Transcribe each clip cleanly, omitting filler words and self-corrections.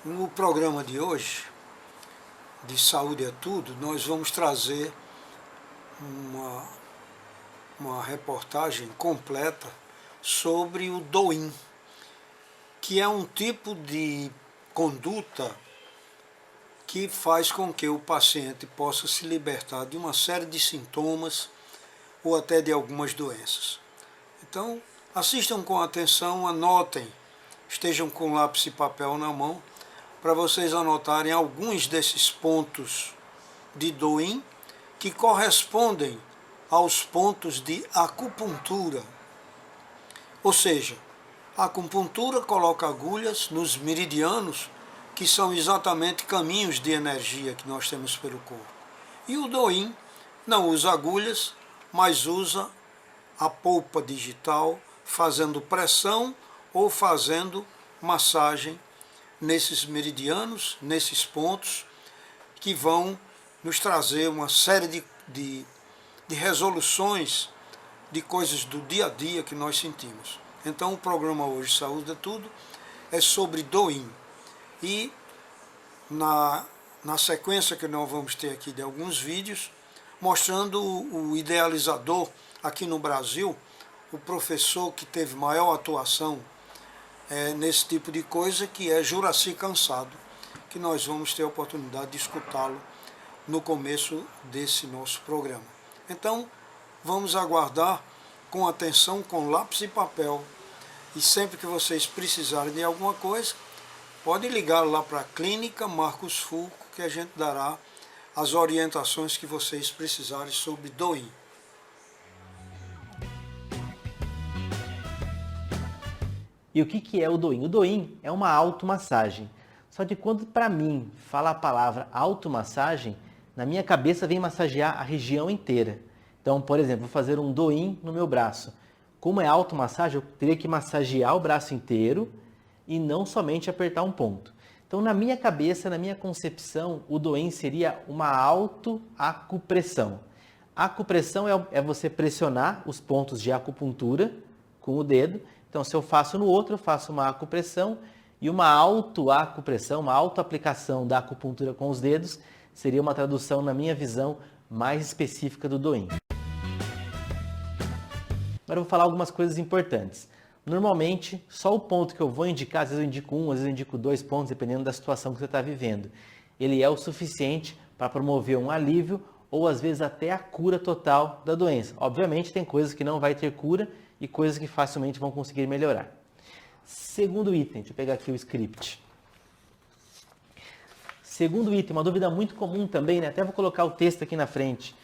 No programa de hoje, de Saúde é Tudo, nós vamos trazer uma reportagem completa sobre o DOIM, que é um tipo de conduta que faz com que o paciente possa se libertar de uma série de sintomas ou até de algumas doenças. Então, assistam com atenção, anotem, estejam com lápis e papel na mão, para vocês anotarem alguns desses pontos de DOIM que correspondem aos pontos de acupuntura. Ou seja, a acupuntura coloca agulhas nos meridianos, que são exatamente caminhos de energia que nós temos pelo corpo. E o DOIM não usa agulhas, mas usa a polpa digital, fazendo pressão ou fazendo massagem nesses meridianos, nesses pontos, que vão nos trazer uma série de resoluções de coisas do dia a dia que nós sentimos. Então o programa hoje, Saúde é Tudo, é sobre DOIM. E na sequência que nós vamos ter aqui de alguns vídeos, mostrando o idealizador aqui no Brasil, o professor que teve maior atuação nesse tipo de coisa, que é Juraci Cansado, que nós vamos ter a oportunidade de escutá-lo no começo desse nosso programa. Então, vamos aguardar com atenção, com lápis e papel, e sempre que vocês precisarem de alguma coisa, pode ligar lá para a Clínica Marcos Fulco, que a gente dará as orientações que vocês precisarem sobre DOIM. E o que é o DOIM? O DOIM é uma automassagem. Só que quando, para mim, fala a palavra automassagem, na minha cabeça vem massagear a região inteira. Então, por exemplo, vou fazer um DOIM no meu braço. Como é automassagem, eu teria que massagear o braço inteiro e não somente apertar um ponto. Então, na minha cabeça, na minha concepção, o DOIM seria uma autoacupressão. Acupressão é você pressionar os pontos de acupuntura com o dedo. Então, se eu faço no outro, eu faço uma acupressão, e uma autoacupressão, uma autoaplicação da acupuntura com os dedos, seria uma tradução, na minha visão, mais específica do DOIM. Agora eu vou falar algumas coisas importantes. Normalmente, só o ponto que eu vou indicar, às vezes eu indico um, às vezes eu indico 2 pontos, dependendo da situação que você está vivendo. Ele é o suficiente para promover um alívio ou às vezes até a cura total da doença. Obviamente tem coisas que não vai ter cura e coisas que facilmente vão conseguir melhorar. Segundo item, deixa eu pegar aqui o script. Segundo item, uma dúvida muito comum também, né? Até vou colocar o texto aqui na frente.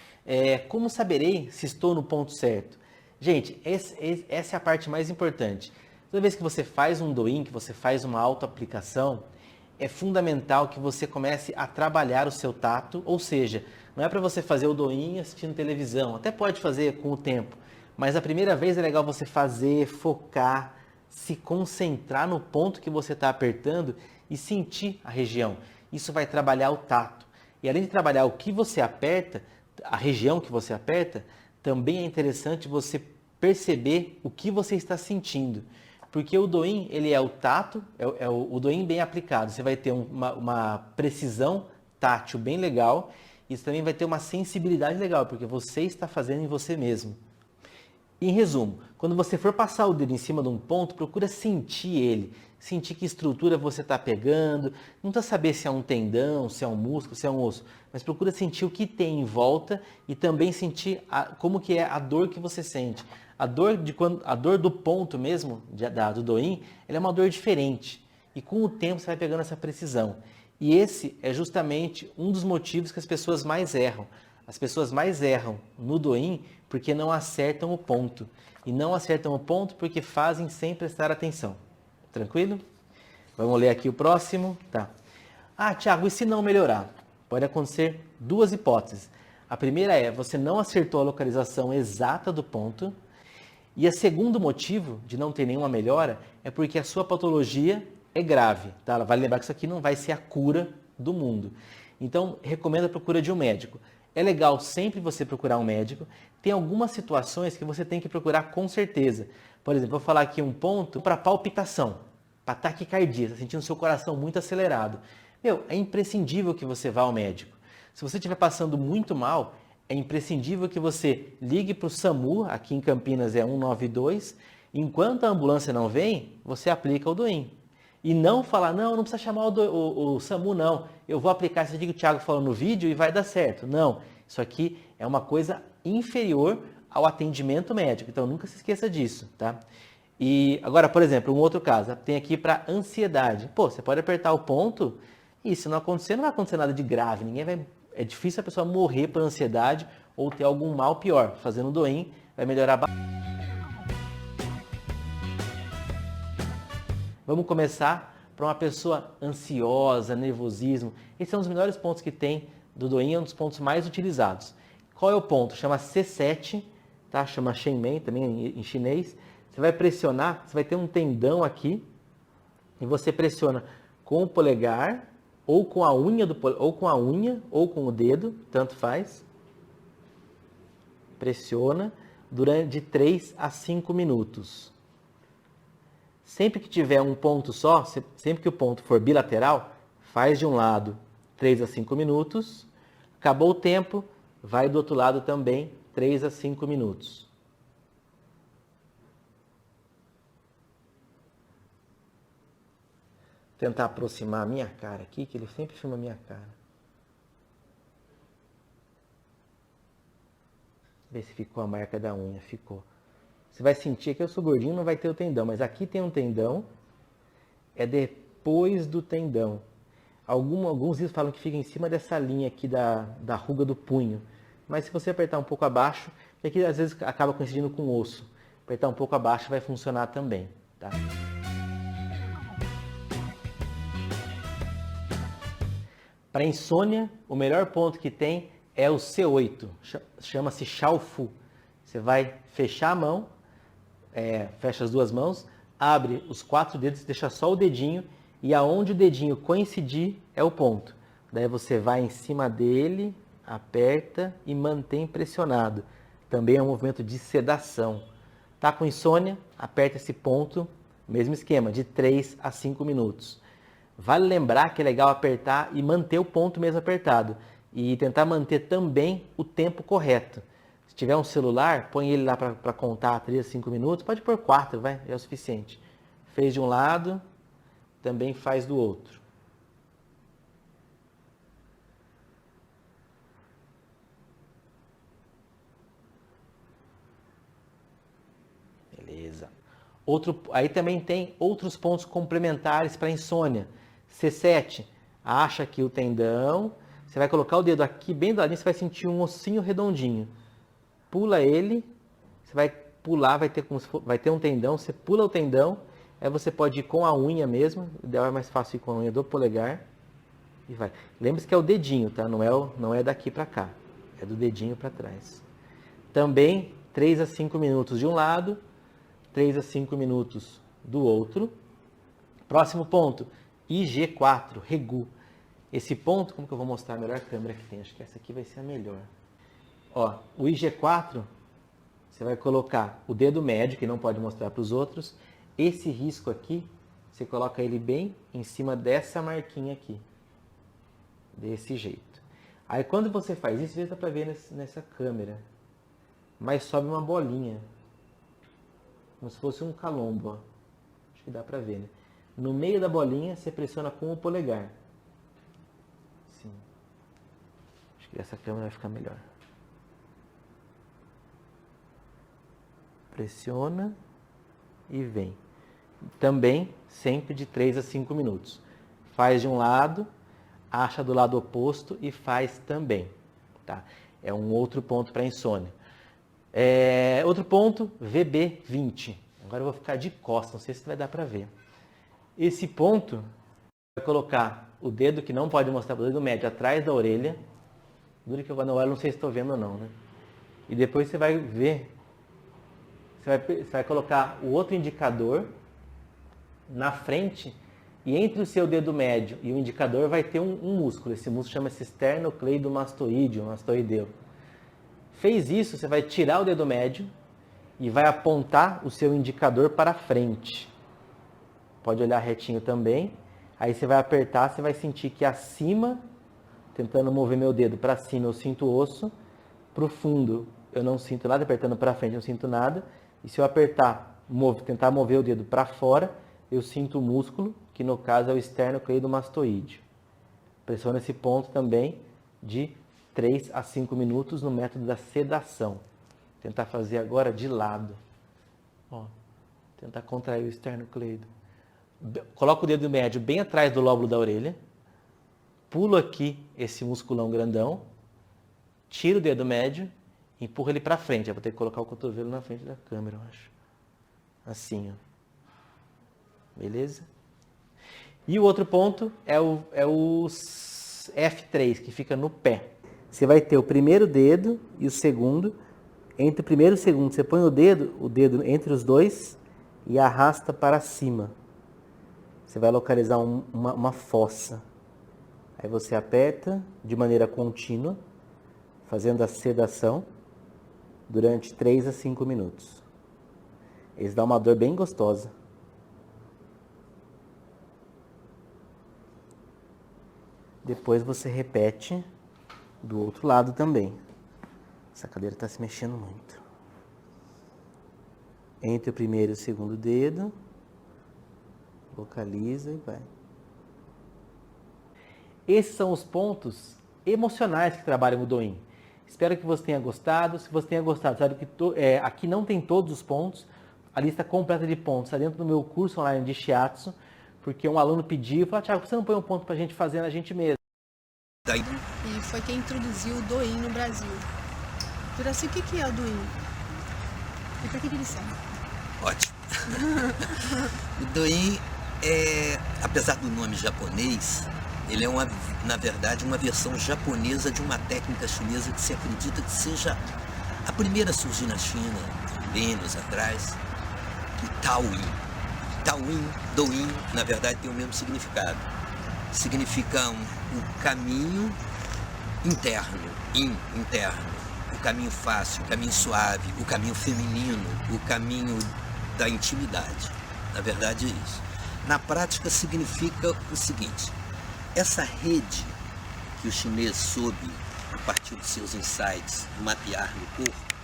Como saberei se estou no ponto certo? Gente, essa é a parte mais importante. Toda vez que você faz um DOIM, que você faz uma autoaplicação, é fundamental que você comece a trabalhar o seu tato, ou seja, não é para você fazer o DOIM assistindo televisão, até pode fazer com o tempo, mas a primeira vez é legal você fazer, focar, se concentrar no ponto que você está apertando e sentir a região. Isso vai trabalhar o tato. E além de trabalhar o que você aperta, a região que você aperta, também é interessante você perceber o que você está sentindo. Porque o DOIM, ele é o tato, o DOIM bem aplicado. Você vai ter uma precisão tátil bem legal. Isso também vai ter uma sensibilidade legal, porque você está fazendo em você mesmo. Em resumo, quando você for passar o dedo em cima de um ponto, procura sentir ele. Sentir que estrutura você está pegando. Não precisa saber se é um tendão, se é um músculo, se é um osso. Mas procura sentir o que tem em volta e também sentir como que é a dor que você sente. A dor do ponto mesmo, do DOIM, ela é uma dor diferente. E com o tempo você vai pegando essa precisão. E esse é justamente um dos motivos que as pessoas mais erram. As pessoas mais erram no DOIM porque não acertam o ponto. E não acertam o ponto porque fazem sem prestar atenção. Tranquilo? Vamos ler aqui o próximo. Tá. Thiago, e se não melhorar? Pode acontecer 2 hipóteses. A primeira é, você não acertou a localização exata do ponto. E o segundo motivo de não ter nenhuma melhora é porque a sua patologia é grave. Tá? Vale lembrar que isso aqui não vai ser a cura do mundo. Então, recomendo a procura de um médico. É legal sempre você procurar um médico. Tem algumas situações que você tem que procurar com certeza. Por exemplo, vou falar aqui um ponto para palpitação. para taquicardia, está sentindo seu coração muito acelerado. Meu, é imprescindível que você vá ao médico. Se você estiver passando muito mal, é imprescindível que você ligue para o SAMU, aqui em Campinas é 192, enquanto a ambulância não vem, você aplica o DOIM. E não falar, não precisa chamar o SAMU não, eu vou aplicar isso aqui que o Thiago falou no vídeo e vai dar certo. Não, isso aqui é uma coisa inferior ao atendimento médico, então nunca se esqueça disso, tá? E agora, por exemplo, um outro caso, tem aqui para ansiedade. Pô, você pode apertar o ponto e se não acontecer, não vai acontecer nada de grave, é difícil a pessoa morrer por ansiedade ou ter algum mal pior. Fazendo o DOIM vai melhorar bastante. Vamos começar para uma pessoa ansiosa, nervosismo. Esses são os melhores pontos que tem do DOIM, é um dos pontos mais utilizados. Qual é o ponto? Chama C7, tá? Chama Shenmen também em chinês. Você vai pressionar, você vai ter um tendão aqui e você pressiona com o polegar ou com a unha ou com o dedo, tanto faz. Pressiona durante de 3 a 5 minutos. Sempre que tiver um ponto só, sempre que o ponto for bilateral, faz de um lado 3 a 5 minutos. Acabou o tempo, vai do outro lado também 3 a 5 minutos. Tentar aproximar a minha cara aqui, que ele sempre filma a minha cara. Ver se ficou a marca da unha. Ficou. Você vai sentir que eu sou gordinho, não vai ter o tendão, mas aqui tem um tendão, é depois do tendão. Alguns vídeos falam que fica em cima dessa linha aqui da ruga do punho. Mas se você apertar um pouco abaixo, que aqui às vezes acaba coincidindo com o osso. Apertar um pouco abaixo vai funcionar também, tá? Para insônia, o melhor ponto que tem é o C8, chama-se Shaofu. Você vai fechar a mão, fecha as duas mãos, abre os 4 dedos, deixa só o dedinho e aonde o dedinho coincidir é o ponto. Daí você vai em cima dele, aperta e mantém pressionado. Também é um movimento de sedação. Tá com insônia? Aperta esse ponto, mesmo esquema, de 3 a 5 minutos. Vale lembrar que é legal apertar e manter o ponto mesmo apertado. E tentar manter também o tempo correto. Se tiver um celular, põe ele lá para contar 3 a 5 minutos. Pode pôr 4, vai, é o suficiente. Fez de um lado, também faz do outro. Beleza. Aí também tem outros pontos complementares para insônia. C7, acha aqui o tendão, você vai colocar o dedo aqui bem do ladinho, você vai sentir um ossinho redondinho. Pula ele, você vai pular, vai ter um tendão, você pula o tendão, aí você pode ir com a unha mesmo, o ideal é mais fácil ir com a unha do polegar, e vai. Lembre-se que é o dedinho, tá? Não é daqui para cá, é do dedinho para trás. Também 3 a 5 minutos de um lado, 3 a 5 minutos do outro. Próximo ponto, IG4, Regu. Esse ponto, como que eu vou mostrar a melhor câmera que tem? Acho que essa aqui vai ser a melhor. Ó, o IG4, você vai colocar o dedo médio, que não pode mostrar para os outros. Esse risco aqui, você coloca ele bem em cima dessa marquinha aqui. Desse jeito. Aí quando você faz isso, dá para ver nessa câmera. Mas sobe uma bolinha. Como se fosse um calombo, ó. Acho que dá para ver, né? No meio da bolinha, você pressiona com o polegar. Sim. Acho que essa câmera vai ficar melhor. Pressiona e vem. Também, sempre de 3 a 5 minutos. Faz de um lado, acha do lado oposto e faz também. Tá? É um outro ponto para insônia. Outro ponto, VB20. Agora eu vou ficar de costas, não sei se vai dar para ver. Esse ponto, vai colocar o dedo que não pode mostrar, o dedo médio atrás da orelha. Duro que eu vou na hora, não sei se estou vendo ou não, né? E depois você vai ver, você vai colocar o outro indicador na frente e entre o seu dedo médio e o indicador vai ter um músculo. Esse músculo chama-se esternocleidomastoideo, mastoideu. Fez isso, você vai tirar o dedo médio e vai apontar o seu indicador para frente. Pode olhar retinho também. Aí você vai apertar, você vai sentir que acima, tentando mover meu dedo para cima, eu sinto o osso. Para o fundo, eu não sinto nada. Apertando para frente, eu não sinto nada. E se eu apertar, tentar mover o dedo para fora, eu sinto o músculo, que no caso é o esternocleidomastoide. Pressiona esse ponto também de 3 a 5 minutos no método da sedação. Tentar fazer agora de lado. Ó, tentar contrair o esternocleido. Coloca o dedo médio bem atrás do lóbulo da orelha. Pulo aqui esse musculão grandão. Tiro o dedo médio e empurro ele para frente. Eu vou ter que colocar o cotovelo na frente da câmera, eu acho. Assim, ó. Beleza? E o outro ponto é o F3, que fica no pé. Você vai ter o primeiro dedo e o segundo. Entre o primeiro e o segundo, você põe o dedo entre os dois e arrasta para cima. Você vai localizar uma fossa. Aí você aperta de maneira contínua, fazendo a sedação durante 3 a 5 minutos. Isso dá uma dor bem gostosa. Depois você repete do outro lado também. Essa cadeira está se mexendo muito. Entre o primeiro e o segundo dedo, localiza e vai. Esses são os pontos emocionais que trabalham o Douyin. Espero que você tenha gostado. Se você tenha gostado, sabe que aqui não tem todos os pontos. A lista completa de pontos está dentro do meu curso online de Shiatsu, porque um aluno pediu, falou, Thiago, por que você não põe um ponto para a gente fazer na gente mesmo? E foi quem introduziu o Douyin no Brasil. Juraci, o que é o Douyin? E para que ele serve? Ótimo. O Douyin apesar do nome japonês, ele é na verdade uma versão japonesa de uma técnica chinesa que se acredita que seja a primeira a surgir na China, bem anos atrás, o Taoyin. Douyin, na verdade, tem o mesmo significado. Significa um caminho interno, interno, o caminho fácil, o caminho suave, o caminho feminino, o caminho da intimidade. Na verdade é isso. Na prática significa o seguinte: essa rede que o chinês soube, a partir dos seus insights, mapear no corpo,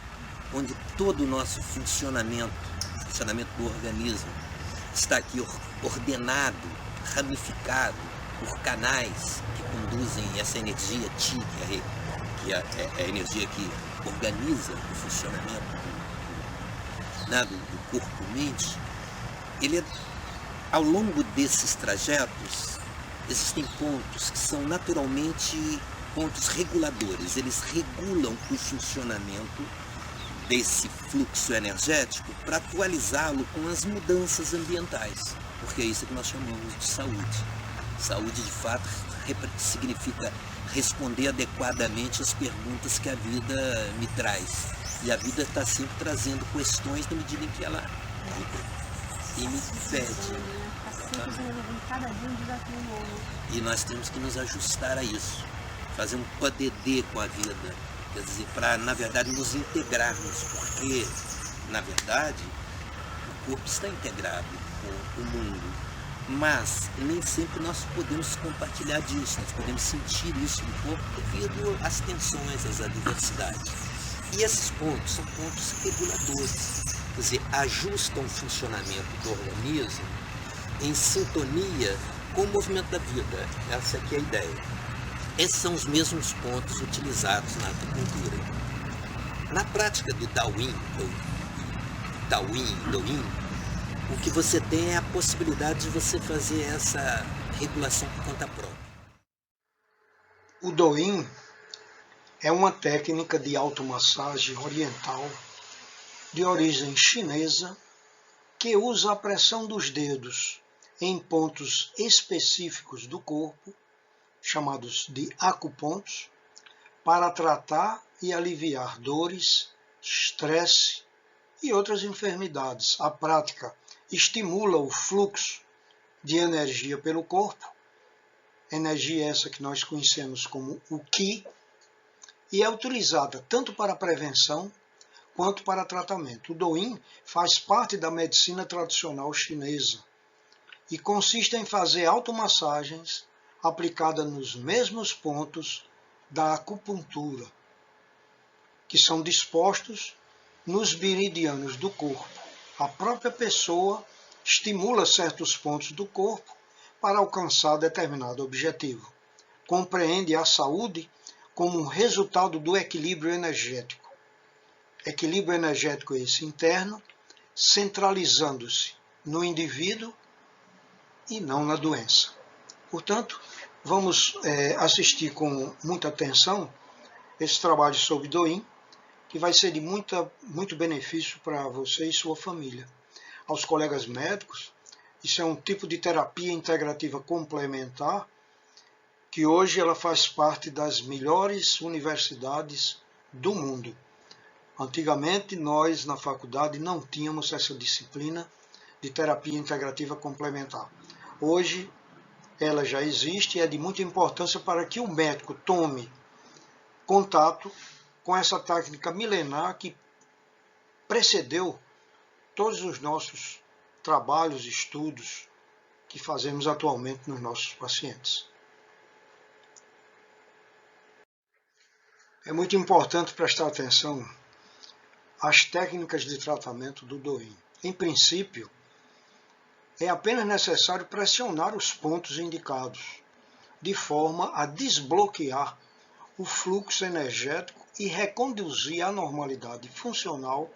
onde todo o nosso funcionamento do organismo está aqui ordenado, ramificado por canais que conduzem essa energia Qi, que é a energia que organiza o funcionamento do corpo-mente. Ao longo desses trajetos, existem pontos que são naturalmente pontos reguladores. Eles regulam o funcionamento desse fluxo energético para atualizá-lo com as mudanças ambientais, porque é isso que nós chamamos de saúde. Saúde, de fato, significa responder adequadamente às perguntas que a vida me traz. E a vida está sempre trazendo questões na medida em que ela e me pede. E nós temos que nos ajustar a isso, fazer um PDD com a vida, quer dizer, para, na verdade, nos integrarmos, porque, na verdade, o corpo está integrado com o mundo, mas nem sempre nós podemos compartilhar disso, nós podemos sentir isso no corpo devido às tensões, às adversidades. E esses pontos são pontos reguladores, quer dizer, ajustam o funcionamento do organismo em sintonia com o movimento da vida. Essa aqui é a ideia. Esses são os mesmos pontos utilizados na acupuntura. Na prática do Douyin, o que você tem é a possibilidade de você fazer essa regulação por conta própria. O Douyin é uma técnica de automassagem oriental de origem chinesa que usa a pressão dos dedos em pontos específicos do corpo, chamados de acupontos, para tratar e aliviar dores, estresse e outras enfermidades. A prática estimula o fluxo de energia pelo corpo, energia essa que nós conhecemos como o Qi, e é utilizada tanto para prevenção quanto para tratamento. O Douyin faz parte da medicina tradicional chinesa e consiste em fazer automassagens aplicadas nos mesmos pontos da acupuntura, que são dispostos nos meridianos do corpo. A própria pessoa estimula certos pontos do corpo para alcançar determinado objetivo. Compreende a saúde como um resultado do equilíbrio energético. Equilíbrio energético esse interno, centralizando-se no indivíduo e não na doença. Portanto, vamos assistir com muita atenção esse trabalho sobre Doim, que vai ser de muito benefício para você e sua família. Aos colegas médicos, isso é um tipo de terapia integrativa complementar que hoje ela faz parte das melhores universidades do mundo. Antigamente, nós na faculdade não tínhamos essa disciplina de terapia integrativa complementar. Hoje, ela já existe e é de muita importância para que o médico tome contato com essa técnica milenar que precedeu todos os nossos trabalhos e estudos que fazemos atualmente nos nossos pacientes. É muito importante prestar atenção às técnicas de tratamento do Doim. Em princípio, é apenas necessário pressionar os pontos indicados, de forma a desbloquear o fluxo energético e reconduzir a normalidade funcional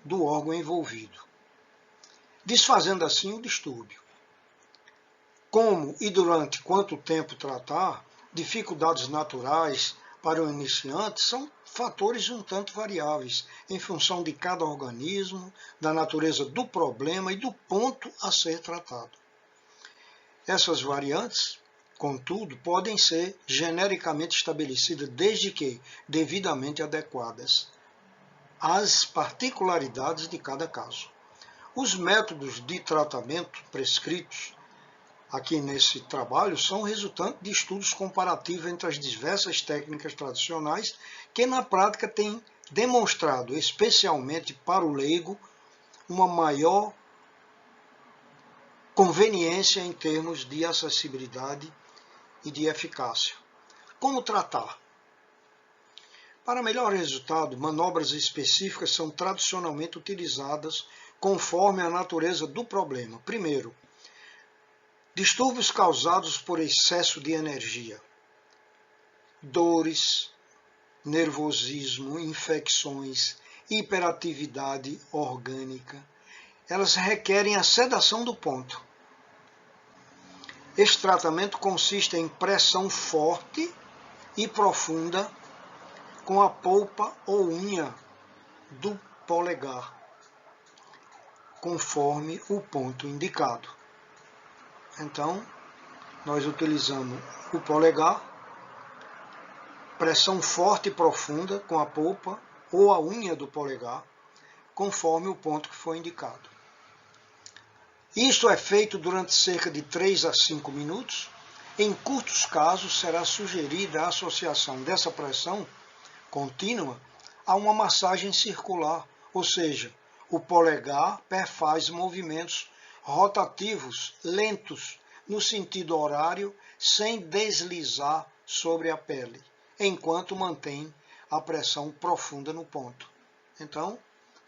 do órgão envolvido, desfazendo assim o distúrbio. Como e durante quanto tempo tratar, dificuldades naturais para o iniciante são fatores um tanto variáveis, em função de cada organismo, da natureza do problema e do ponto a ser tratado. Essas variantes, contudo, podem ser genericamente estabelecidas desde que devidamente adequadas às particularidades de cada caso. Os métodos de tratamento prescritos aqui nesse trabalho são resultante de estudos comparativos entre as diversas técnicas tradicionais que na prática têm demonstrado, especialmente para o leigo, uma maior conveniência em termos de acessibilidade e de eficácia. Como tratar? Para melhor resultado, manobras específicas são tradicionalmente utilizadas conforme a natureza do problema. Primeiro, distúrbios causados por excesso de energia, dores, nervosismo, infecções, hiperatividade orgânica. Elas requerem a sedação do ponto. Este tratamento consiste em pressão forte e profunda com a polpa ou unha do polegar, conforme o ponto indicado. Então, nós utilizamos o polegar, pressão forte e profunda com a polpa ou a unha do polegar, conforme o ponto que foi indicado. Isto é feito durante cerca de 3 a 5 minutos. Em curtos casos, será sugerida a associação dessa pressão contínua a uma massagem circular, ou seja, o polegar faz movimentos rotativos lentos no sentido horário sem deslizar sobre a pele, enquanto mantém a pressão profunda no ponto. Então,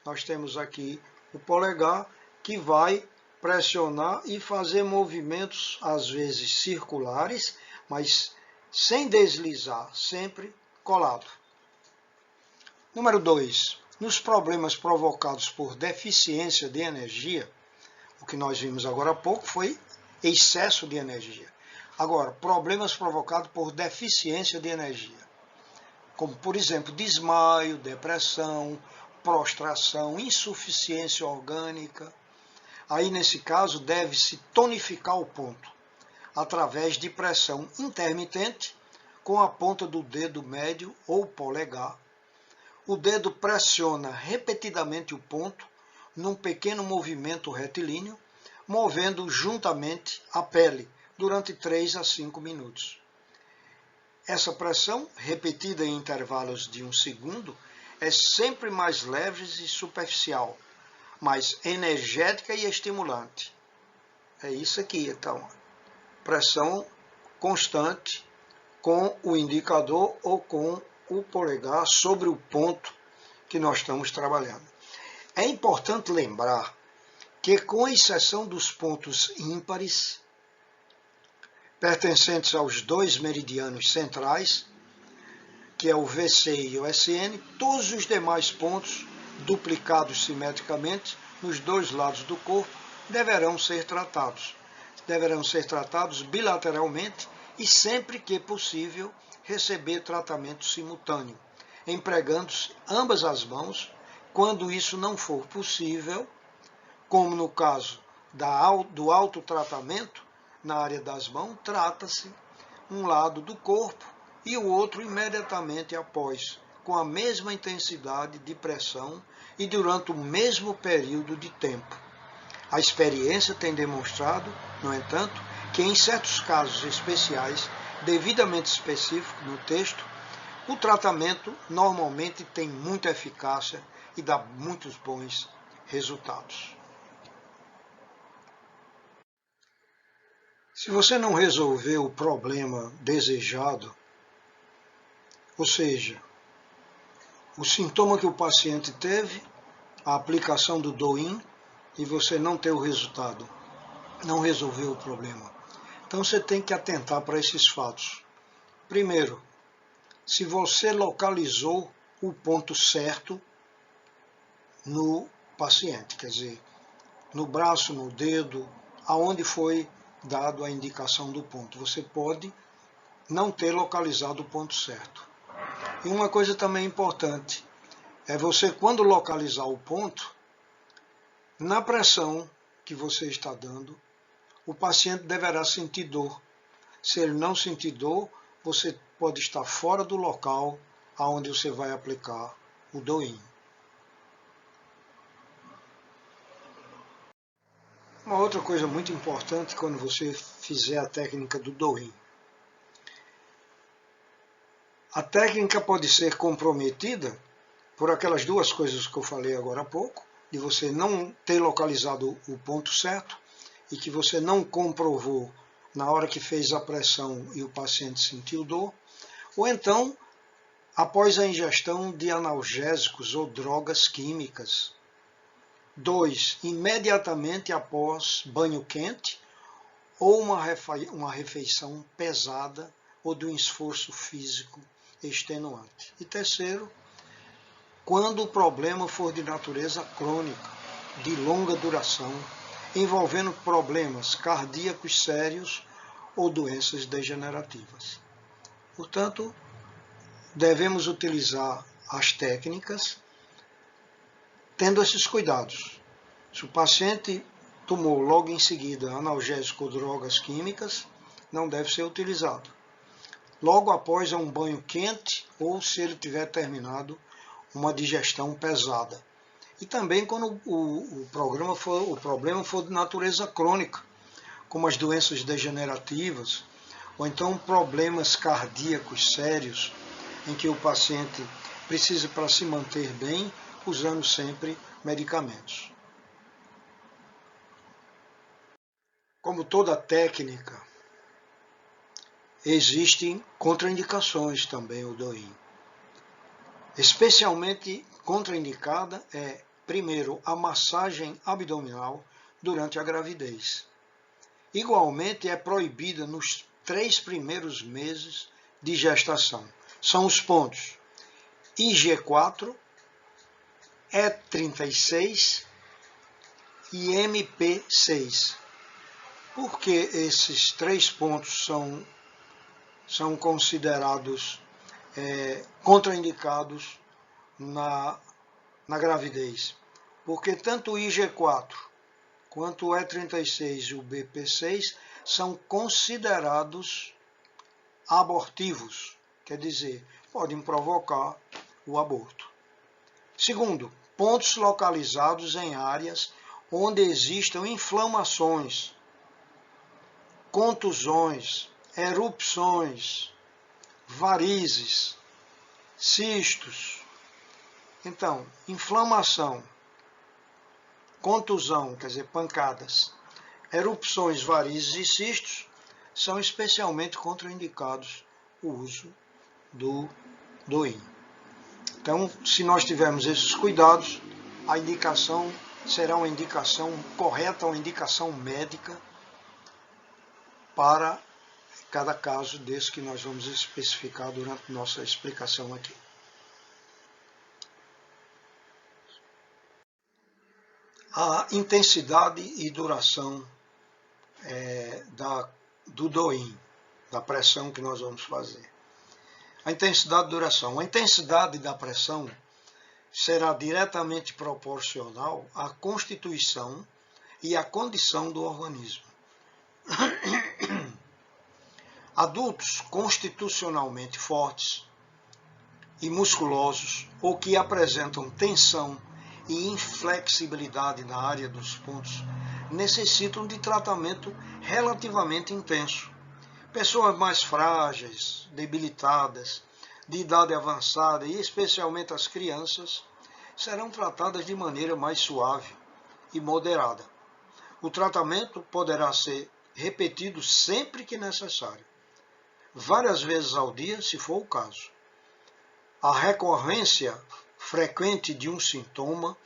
nós temos aqui o polegar que vai pressionar e fazer movimentos, às vezes circulares, mas sem deslizar, sempre colado. Número 2. Nos problemas provocados por deficiência de energia, o que nós vimos agora há pouco foi excesso de energia. Agora, problemas provocados por deficiência de energia, como, por exemplo, desmaio, depressão, prostração, insuficiência orgânica. Aí, nesse caso, deve-se tonificar o ponto, através de pressão intermitente com a ponta do dedo médio ou polegar. O dedo pressiona repetidamente o ponto num pequeno movimento retilíneo, movendo juntamente a pele durante 3 a 5 minutos. Essa pressão, repetida em intervalos de 1 segundo, é sempre mais leve e superficial, mas energética e estimulante. É isso aqui, então. Pressão constante com o indicador ou com o polegar sobre o ponto que nós estamos trabalhando. É importante lembrar que, com exceção dos pontos ímpares, pertencentes aos dois meridianos centrais, que é o VC e o SN, todos os demais pontos, duplicados simetricamente nos dois lados do corpo, deverão ser tratados. Deverão ser tratados bilateralmente e, sempre que possível, receber tratamento simultâneo, empregando ambas as mãos. Quando isso não for possível, como no caso do autotratamento na área das mãos, trata-se um lado do corpo e o outro imediatamente após, com a mesma intensidade de pressão e durante o mesmo período de tempo. A experiência tem demonstrado, no entanto, que em certos casos especiais, devidamente específicos no texto, o tratamento normalmente tem muita eficácia e dá muitos bons resultados. Se você não resolver o problema desejado, ou seja, o sintoma que o paciente teve, a aplicação do DOIN, e você não ter o resultado, não resolveu o problema. Então você tem que atentar para esses fatos. Primeiro, se você localizou o ponto certo no paciente, quer dizer, no braço, no dedo, aonde foi dado a indicação do ponto. Você pode não ter localizado o ponto certo. E uma coisa também importante é você, quando localizar o ponto, na pressão que você está dando, o paciente deverá sentir dor. Se ele não sentir dor, você pode estar fora do local aonde você vai aplicar o DOIN. Uma outra coisa muito importante quando você fizer a técnica do DOIN. A técnica pode ser comprometida por aquelas duas coisas que eu falei agora há pouco, de você não ter localizado o ponto certo e que você não comprovou na hora que fez a pressão e o paciente sentiu dor, ou então após a ingestão de analgésicos ou drogas químicas. 2. Imediatamente após banho quente ou uma refeição pesada ou de um esforço físico extenuante. E terceiro, quando o problema for de natureza crônica, de longa duração, envolvendo problemas cardíacos sérios ou doenças degenerativas. Portanto, devemos utilizar as técnicas tendo esses cuidados. Se o paciente tomou logo em seguida analgésico ou drogas químicas, não deve ser utilizado. Logo após um banho quente ou se ele tiver terminado uma digestão pesada. E também quando o problema for de natureza crônica, como as doenças degenerativas, ou então problemas cardíacos sérios, em que o paciente precisa, para se manter bem, usando sempre medicamentos. Como toda técnica, existem contraindicações também o DOIN. Especialmente contraindicada é, primeiro, a massagem abdominal durante a gravidez. Igualmente é proibida nos 3 primeiros meses de gestação. São os pontos IG4, E36 e MP6. Por que esses 3 pontos são considerados contraindicados na gravidez? Porque tanto o IG4 quanto o E36 e o BP6 são considerados abortivos, quer dizer, podem provocar o aborto. Segundo, pontos localizados em áreas onde existam inflamações, contusões, erupções, varizes, cistos. Então, inflamação, contusão, quer dizer, pancadas, erupções, varizes e cistos, são especialmente contraindicados o uso do DOIN. Então, se nós tivermos esses cuidados, a indicação será uma indicação correta, uma indicação médica para cada caso desse que nós vamos especificar durante nossa explicação aqui. A intensidade e duração do DOIN, da pressão que nós vamos fazer. A intensidade e duração. A intensidade da pressão será diretamente proporcional à constituição e à condição do organismo. Adultos constitucionalmente fortes e musculosos ou que apresentam tensão e inflexibilidade na área dos pontos necessitam de tratamento relativamente intenso. Pessoas mais frágeis, debilitadas, de idade avançada e especialmente as crianças serão tratadas de maneira mais suave e moderada. O tratamento poderá ser repetido sempre que necessário, várias vezes ao dia, se for o caso. A recorrência frequente de um sintoma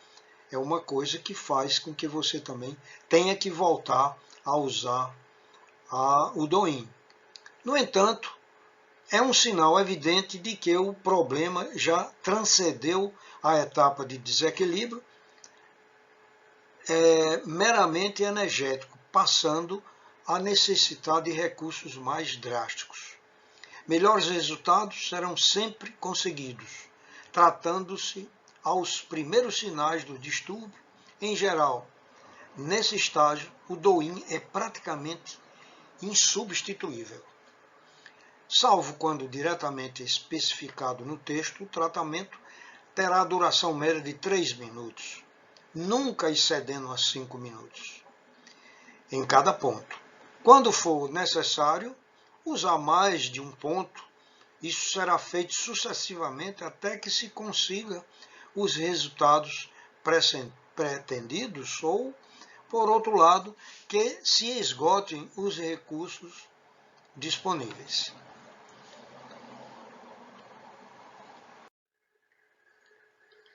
é uma coisa que faz com que você também tenha que voltar a usar o DOIN. No entanto, é um sinal evidente de que o problema já transcendeu a etapa de desequilíbrio meramente energético, passando a necessitar de recursos mais drásticos. Melhores resultados serão sempre conseguidos, tratando-se aos primeiros sinais do distúrbio. Em geral, nesse estágio, o DOIN é praticamente insubstituível. Salvo quando diretamente especificado no texto, o tratamento terá a duração média de 3 minutos, nunca excedendo a 5 minutos, em cada ponto. Quando for necessário usar mais de um ponto, isso será feito sucessivamente até que se consiga os resultados pretendidos ou, por outro lado, que se esgotem os recursos disponíveis.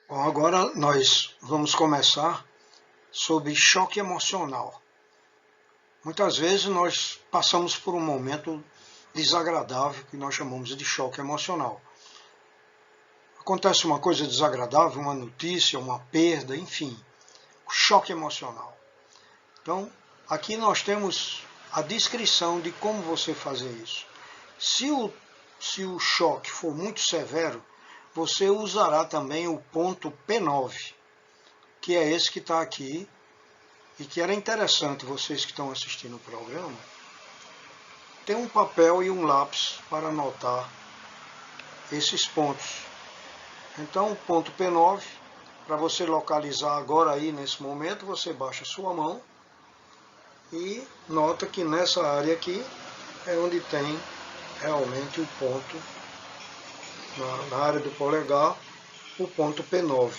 Bom, agora nós vamos começar sobre choque emocional. Muitas vezes nós passamos por um momento desagradável que nós chamamos de choque emocional. Acontece uma coisa desagradável, uma notícia, uma perda, enfim, o choque emocional. Então, aqui nós temos a descrição de como você fazer isso. Se o choque for muito severo, você usará também o ponto P9, que é esse que está aqui, e que era interessante vocês que estão assistindo o programa, ter um papel e um lápis para anotar esses pontos. Então, o ponto P9, para você localizar agora aí nesse momento, você baixa a sua mão e nota que nessa área aqui é onde tem realmente o ponto, na área do polegar, o ponto P9,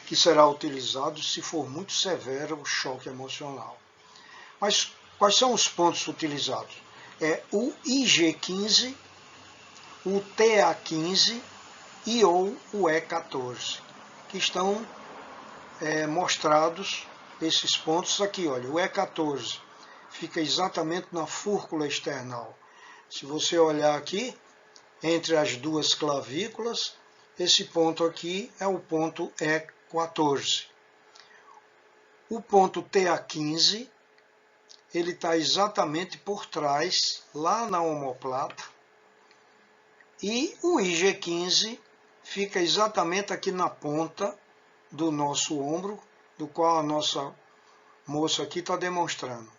que será utilizado se for muito severo o choque emocional. Mas quais são os pontos utilizados? É o IG15, o TA15 e ou o E14, que estão mostrados esses pontos aqui. Olha, o E14 fica exatamente na fúrcula external. Se você olhar aqui, entre as duas clavículas, esse ponto aqui é o ponto E14. O ponto TA15, ele está exatamente por trás, lá na omoplata, e o IG15 fica exatamente aqui na ponta do nosso ombro, do qual a nossa moça aqui está demonstrando.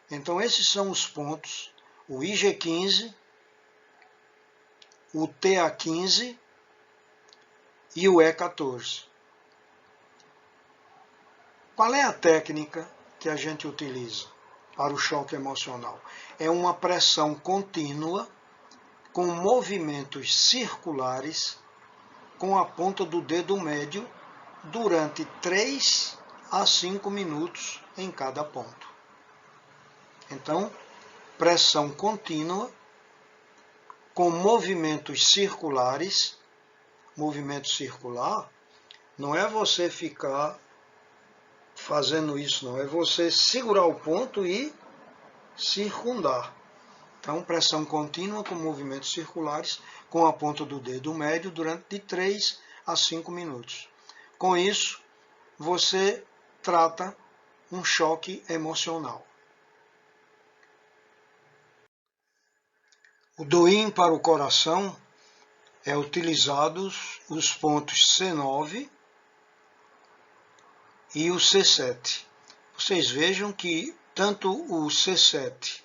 Então esses são os pontos, o IG15, o TA15 e o E14. Qual é a técnica que a gente utiliza para o choque emocional? É uma pressão contínua com movimentos circulares com a ponta do dedo médio durante 3 a 5 minutos em cada ponto. Então, pressão contínua com movimentos circulares. Movimento circular não é você ficar fazendo isso, não. É você segurar o ponto e circundar. Então, pressão contínua com movimentos circulares com a ponta do dedo médio durante de 3 a 5 minutos. Com isso, você trata um choque emocional. O DOIN para o coração é utilizados os pontos C9 e o C7. Vocês vejam que tanto o C7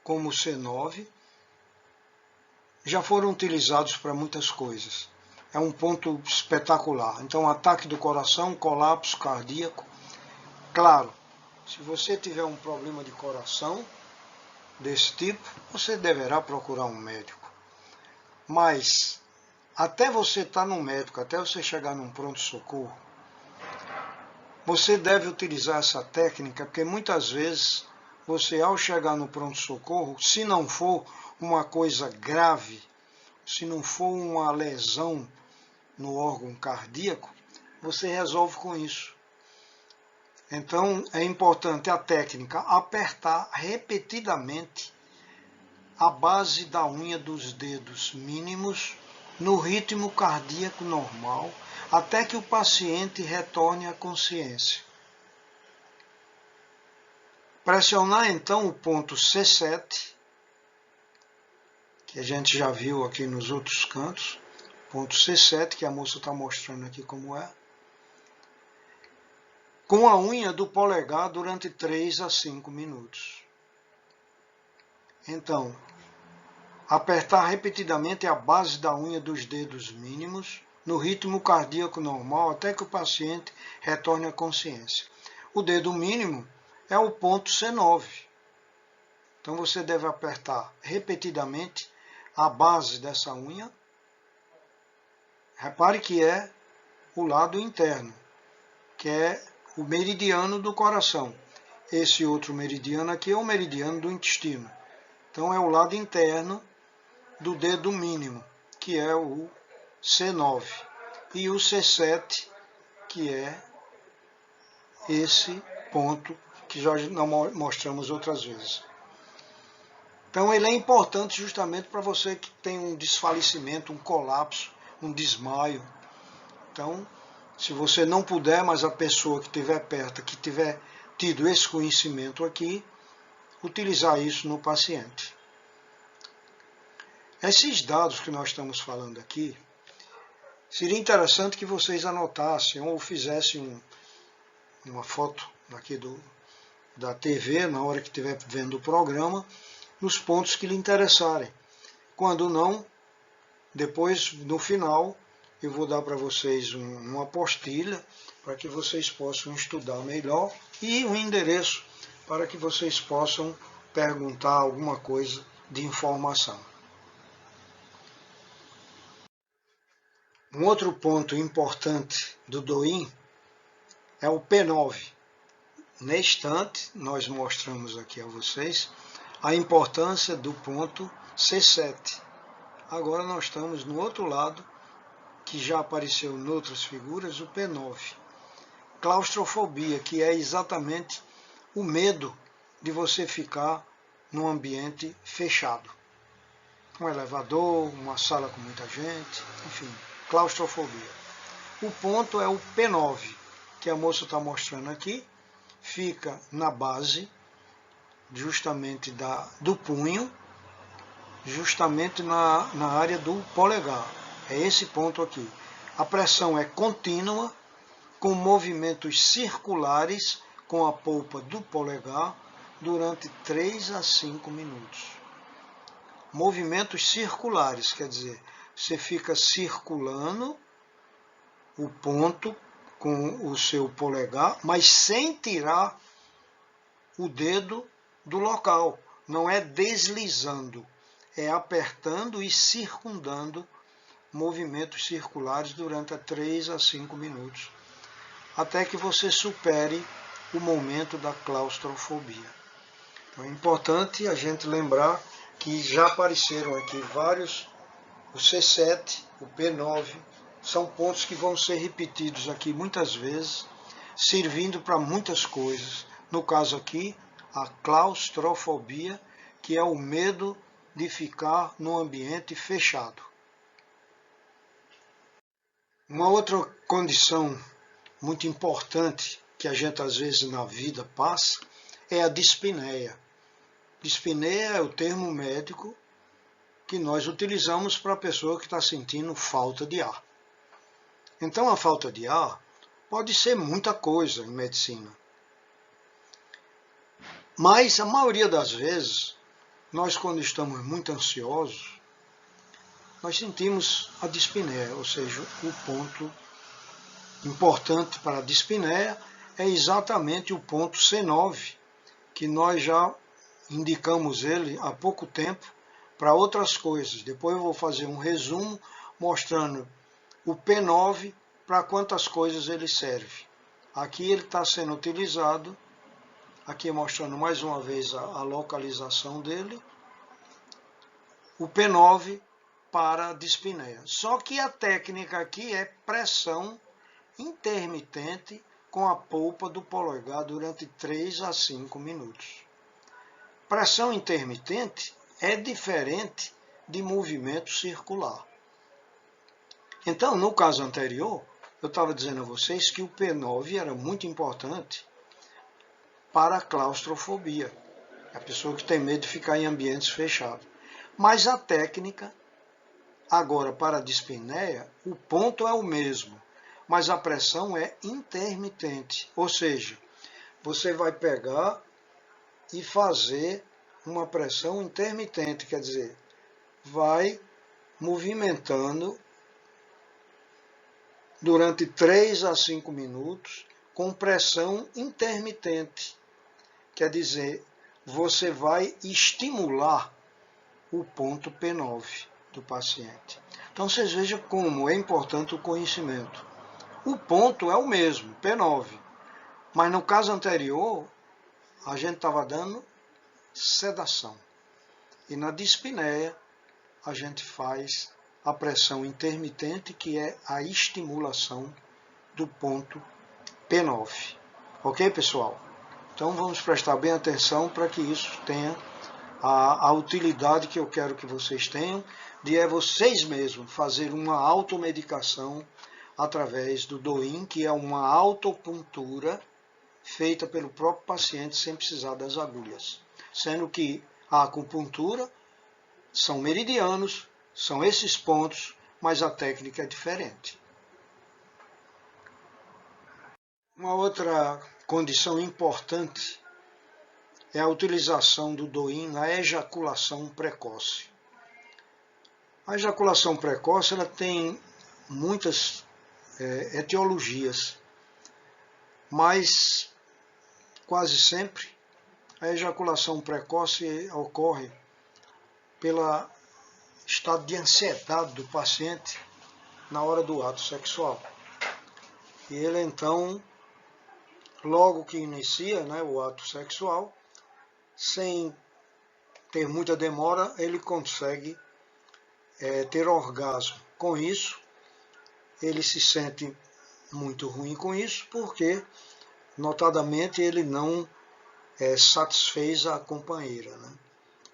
como o C9 já foram utilizados para muitas coisas. É um ponto espetacular. Então, ataque do coração, colapso cardíaco. Claro, se você tiver um problema de coração desse tipo, você deverá procurar um médico. Mas, até você estar no médico, até você chegar num pronto-socorro, você deve utilizar essa técnica, porque muitas vezes você, ao chegar no pronto-socorro, se não for uma coisa grave, se não for uma lesão no órgão cardíaco, você resolve com isso. Então, é importante a técnica apertar repetidamente a base da unha dos dedos mínimos no ritmo cardíaco normal, até que o paciente retorne à consciência. Pressionar então o ponto C7, que a gente já viu aqui nos outros cantos, ponto C7, que a moça está mostrando aqui como é, com a unha do polegar durante 3 a 5 minutos. Então, apertar repetidamente a base da unha dos dedos mínimos no ritmo cardíaco normal até que o paciente retorne à consciência. O dedo mínimo é o ponto C9. Então você deve apertar repetidamente a base dessa unha. Repare que é o lado interno, que é o meridiano do coração. Esse outro meridiano aqui é o meridiano do intestino. Então é o lado interno do dedo mínimo, que é o C9. E o C7, que é esse ponto que já mostramos outras vezes. Então ele é importante justamente para você que tem um desfalecimento, um colapso, um desmaio. Então, se você não puder, mas a pessoa que estiver perto, que tiver tido esse conhecimento aqui, utilizar isso no paciente. Esses dados que nós estamos falando aqui, seria interessante que vocês anotassem ou fizessem uma foto aqui da TV, na hora que estiver vendo o programa, nos pontos que lhe interessarem. Quando não, depois, no final, eu vou dar para vocês uma apostila para que vocês possam estudar melhor e um endereço para que vocês possam perguntar alguma coisa de informação. Um outro ponto importante do DOIN é o P9. Neste instante, nós mostramos aqui a vocês a importância do ponto C7. Agora nós estamos no outro lado, que já apareceu em outras figuras, o P9. Claustrofobia, que é exatamente o medo de você ficar num ambiente fechado. Um elevador, uma sala com muita gente, enfim, claustrofobia. O ponto é o P9, que a moça está mostrando aqui, fica na base justamente do punho, justamente na área do polegar. É esse ponto aqui. A pressão é contínua, com movimentos circulares com a polpa do polegar durante 3 a 5 minutos. Movimentos circulares, quer dizer, você fica circulando o ponto com o seu polegar, mas sem tirar o dedo do local. Não é deslizando, é apertando e circundando movimentos circulares durante 3 a 5 minutos, até que você supere o momento da claustrofobia. Então é importante a gente lembrar que já apareceram aqui vários, o C7, o P9, são pontos que vão ser repetidos aqui muitas vezes, servindo para muitas coisas. No caso aqui, a claustrofobia, que é o medo de ficar num ambiente fechado. Uma outra condição muito importante que a gente às vezes na vida passa é a dispneia. Dispneia é o termo médico que nós utilizamos para a pessoa que está sentindo falta de ar. Então a falta de ar pode ser muita coisa em medicina. Mas a maioria das vezes, nós quando estamos muito ansiosos, nós sentimos a dispneia, ou seja, o ponto importante para a dispneia é exatamente o ponto C9, que nós já indicamos ele há pouco tempo para outras coisas. Depois eu vou fazer um resumo mostrando o P9 para quantas coisas ele serve. Aqui ele está sendo utilizado, aqui mostrando mais uma vez a localização dele, o P9 para a dispneia. Só que a técnica aqui é pressão intermitente com a polpa do polegar durante 3 a 5 minutos. Pressão intermitente é diferente de movimento circular. Então, no caso anterior, eu estava dizendo a vocês que o P9 era muito importante para a claustrofobia, a pessoa que tem medo de ficar em ambientes fechados. Mas a técnica, agora para a dispneia, o ponto é o mesmo, mas a pressão é intermitente, ou seja, você vai pegar e fazer uma pressão intermitente, quer dizer, vai movimentando durante 3 a 5 minutos com pressão intermitente, quer dizer, você vai estimular o ponto P9 do paciente. Então vocês vejam como é importante o conhecimento. O ponto é o mesmo, P9, mas no caso anterior a gente estava dando sedação. E na dispneia a gente faz a pressão intermitente, que é a estimulação do ponto P9. Ok, pessoal? Então vamos prestar bem atenção para que isso tenha a utilidade que eu quero que vocês tenham, de vocês mesmos fazer uma automedicação através do DOIN, que é uma autopuntura feita pelo próprio paciente sem precisar das agulhas. Sendo que a acupuntura são meridianos, são esses pontos, mas a técnica é diferente. Uma outra condição importante é a utilização do DOIN na ejaculação precoce. A ejaculação precoce ela tem muitas etiologias, mas quase sempre a ejaculação precoce ocorre pelo estado de ansiedade do paciente na hora do ato sexual. E ele então, logo que inicia o ato sexual, sem ter muita demora, ele consegue ter orgasmo. Com isso, ele se sente muito ruim com isso, porque, notadamente, ele não satisfez a companheira.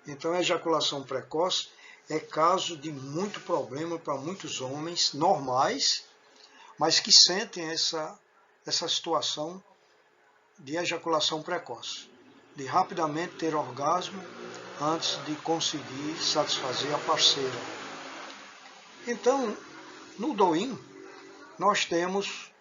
Então, a ejaculação precoce é caso de muito problema para muitos homens normais, mas que sentem essa situação de ejaculação precoce, de rapidamente ter orgasmo antes de conseguir satisfazer a parceira. Então, no DOIN, nós temos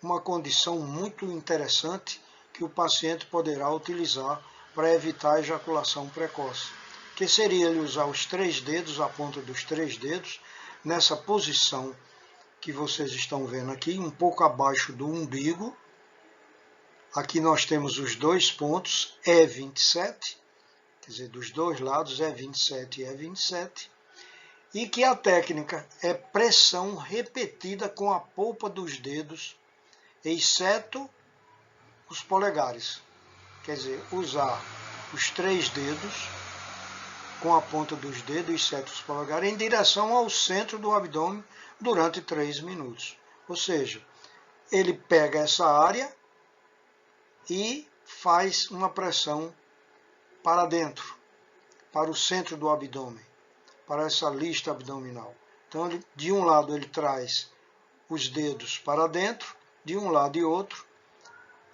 uma condição muito interessante que o paciente poderá utilizar para evitar a ejaculação precoce, que seria ele usar os 3 dedos, a ponta dos 3 dedos, nessa posição que vocês estão vendo aqui, um pouco abaixo do umbigo. Aqui nós temos os 2 pontos, E27, quer dizer, dos 2 lados, E27 e E27, e que a técnica é pressão repetida com a polpa dos dedos, exceto os polegares. Quer dizer, usar os 3 dedos com a ponta dos dedos e setos polegares em direção ao centro do abdômen durante 3 minutos. Ou seja, ele pega essa área e faz uma pressão para dentro, para o centro do abdômen, para essa lista abdominal. Então, de um lado ele traz os dedos para dentro, de um lado e outro,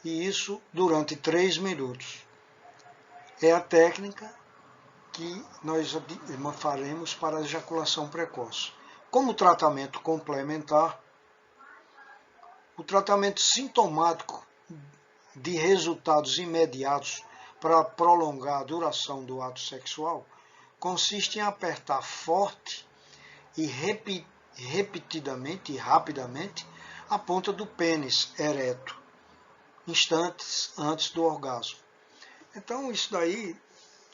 e isso durante 3 minutos. É a técnica que nós faremos para a ejaculação precoce. Como tratamento complementar, o tratamento sintomático de resultados imediatos para prolongar a duração do ato sexual consiste em apertar forte e repetidamente e rapidamente a ponta do pênis ereto, instantes antes do orgasmo. Então isso daí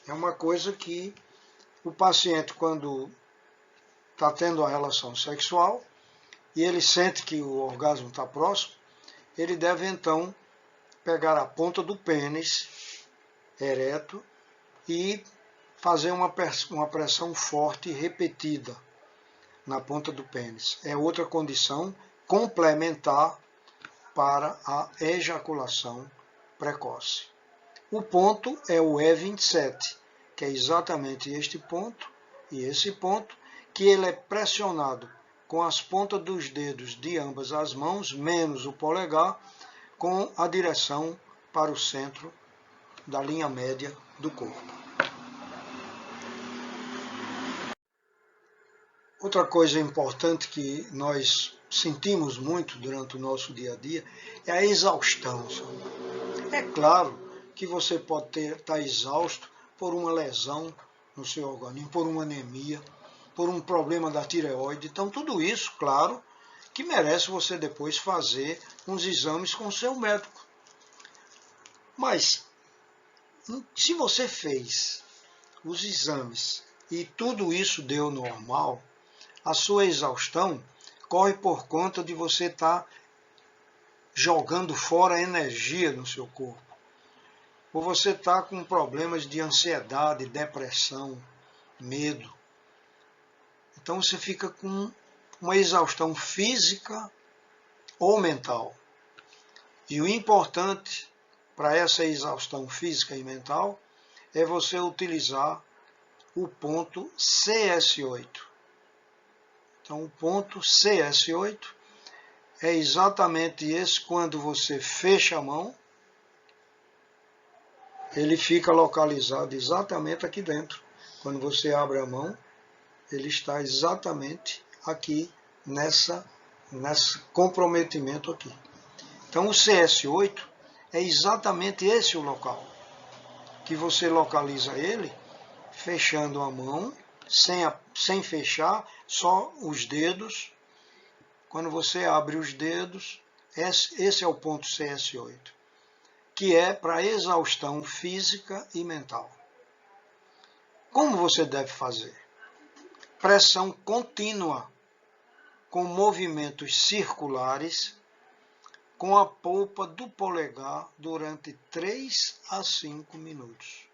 é uma coisa que o paciente, quando está tendo a relação sexual e ele sente que o orgasmo está próximo, ele deve então pegar a ponta do pênis ereto e fazer uma pressão forte e repetida na ponta do pênis. É outra condição complementar para a ejaculação precoce. O ponto é o E27, que é exatamente este ponto e esse ponto, que ele é pressionado com as pontas dos dedos de ambas as mãos, menos o polegar, com a direção para o centro da linha média do corpo. Outra coisa importante que nós sentimos muito durante o nosso dia a dia é a exaustão. É claro que você pode estar exausto por uma lesão no seu organismo, por uma anemia, por um problema da tireoide. Então, tudo isso, claro, que merece você depois fazer uns exames com o seu médico. Mas, se você fez os exames e tudo isso deu normal, a sua exaustão corre por conta de você estar jogando fora energia no seu corpo. Ou você está com problemas de ansiedade, depressão, medo. Então você fica com uma exaustão física ou mental. E o importante para essa exaustão física e mental é você utilizar o ponto CS8. Então o ponto CS8 é exatamente esse. Quando você fecha a mão, ele fica localizado exatamente aqui dentro. Quando você abre a mão, ele está exatamente aqui nesse comprometimento aqui. Então o CS8 é exatamente esse o local, que você localiza ele fechando a mão, sem fechar, só os dedos. Quando você abre os dedos, esse é o ponto CS8, que é para exaustão física e mental. Como você deve fazer? Pressão contínua, com movimentos circulares, com a polpa do polegar durante 3 a 5 minutos.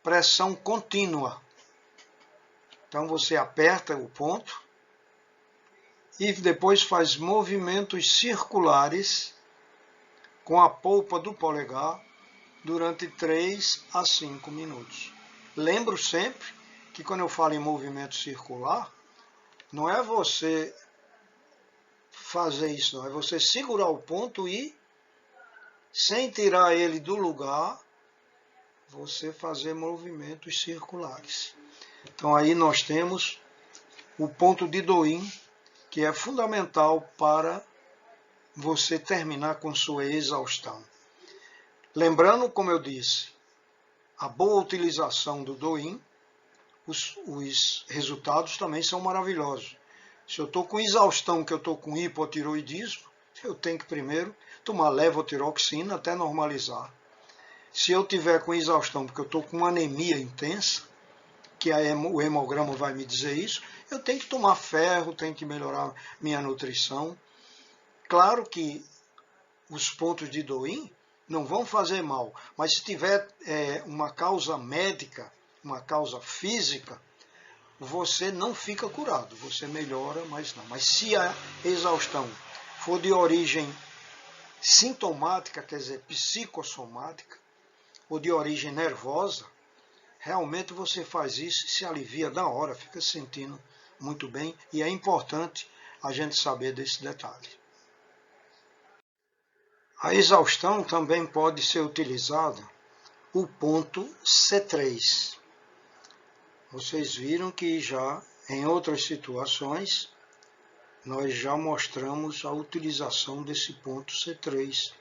Pressão contínua. Então você aperta o ponto e depois faz movimentos circulares com a polpa do polegar durante 3 a 5 minutos. Lembro sempre que quando eu falo em movimento circular, não é você fazer isso, não. É você segurar o ponto e, sem tirar ele do lugar, você fazer movimentos circulares. Então aí nós temos o ponto de Doin, que é fundamental para você terminar com sua exaustão. Lembrando, como eu disse, a boa utilização do Doin, os resultados também são maravilhosos. Se eu estou com exaustão, que eu estou com hipotiroidismo, eu tenho que primeiro tomar levotiroxina até normalizar. Se eu tiver com exaustão, porque eu estou com anemia intensa, que o hemograma vai me dizer isso, eu tenho que tomar ferro, tenho que melhorar minha nutrição. Claro que os pontos de Doin não vão fazer mal. Mas se tiver uma causa médica, uma causa física, você não fica curado, você melhora, mas não. Mas se a exaustão for de origem sintomática, quer dizer, psicossomática, ou de origem nervosa, realmente você faz isso e se alivia na hora, fica se sentindo muito bem, e é importante a gente saber desse detalhe. A exaustão também pode ser utilizada o ponto C3. Vocês viram que já em outras situações nós já mostramos a utilização desse ponto C3,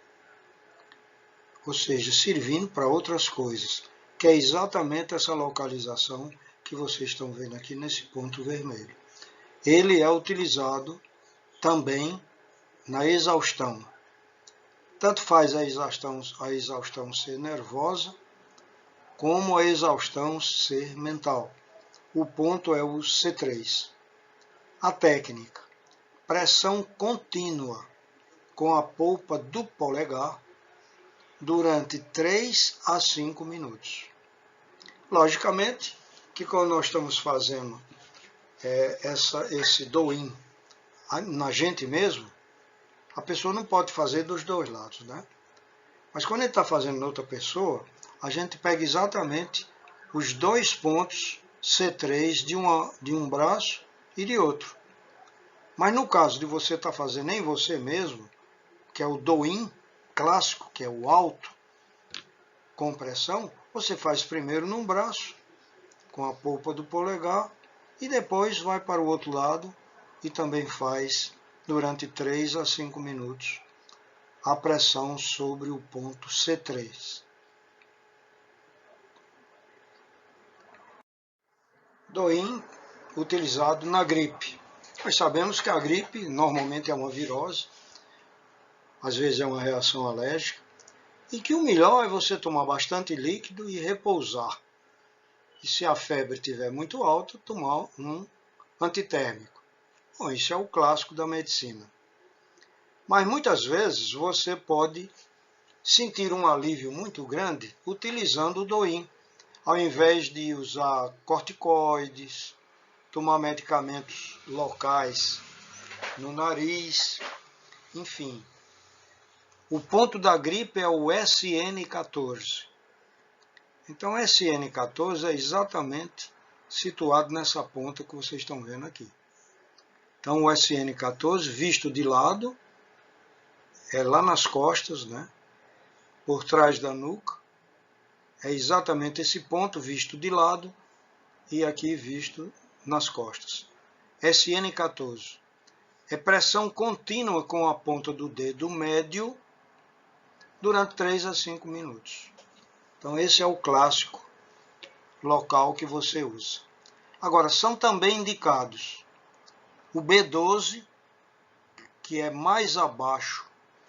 ou seja, servindo para outras coisas, que é exatamente essa localização que vocês estão vendo aqui nesse ponto vermelho. Ele é utilizado também na exaustão. Tanto faz a exaustão ser nervosa, como a exaustão ser mental. O ponto é o C3. A técnica: pressão contínua com a polpa do polegar durante 3 a 5 minutos. Logicamente que quando nós estamos fazendo esse do-in na gente mesmo, a pessoa não pode fazer dos dois lados, né? Mas quando ele está fazendo na outra pessoa, a gente pega exatamente os dois pontos C3 de um braço e de outro. Mas no caso de você estar fazendo em você mesmo, que é o do-in clássico, que é o alto com pressão, você faz primeiro num braço, com a polpa do polegar, e depois vai para o outro lado e também faz durante 3 a 5 minutos a pressão sobre o ponto C3. Do-in utilizado na gripe. Nós sabemos que a gripe normalmente é uma virose, às vezes é uma reação alérgica, e que o melhor é você tomar bastante líquido e repousar. E se a febre estiver muito alta, tomar um antitérmico. Bom, isso é o clássico da medicina. Mas muitas vezes você pode sentir um alívio muito grande utilizando o do-in, ao invés de usar corticoides, tomar medicamentos locais no nariz, enfim. O ponto da gripe é o SN14. Então, o SN14 é exatamente situado nessa ponta que vocês estão vendo aqui. Então, o SN14, visto de lado, é lá nas costas, né? Por trás da nuca. É exatamente esse ponto visto de lado e aqui visto nas costas. SN14 é pressão contínua com a ponta do dedo médio durante 3 a 5 minutos. Então esse é o clássico local que você usa. Agora, são também indicados o B12, que é mais abaixo,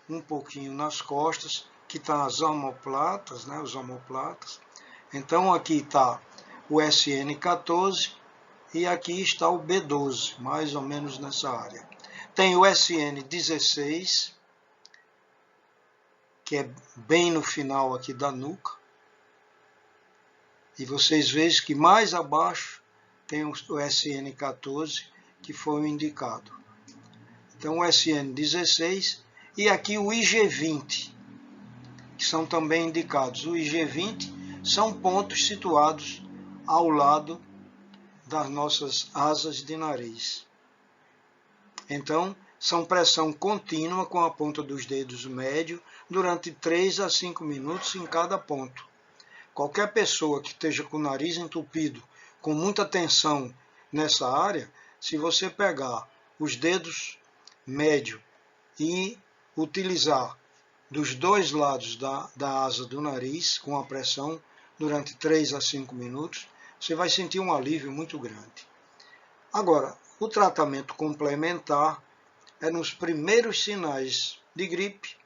um pouquinho nas costas, que está as omoplatas, né, os omoplatas. Então aqui está o SN14 e aqui está o B12, mais ou menos nessa área. Tem o SN16, que é bem no final aqui da nuca. E vocês veem que mais abaixo tem o SN14, que foi o indicado. Então o SN16 e aqui o IG20, que são também indicados. O IG20 são pontos situados ao lado das nossas asas de nariz. Então, são pressão contínua com a ponta dos dedos médio durante 3 a 5 minutos em cada ponto. Qualquer pessoa que esteja com o nariz entupido, com muita tensão nessa área, se você pegar os dedos médio e utilizar dos dois lados da asa do nariz, com a pressão, durante 3 a 5 minutos, você vai sentir um alívio muito grande. Agora, o tratamento complementar é nos primeiros sinais de gripe,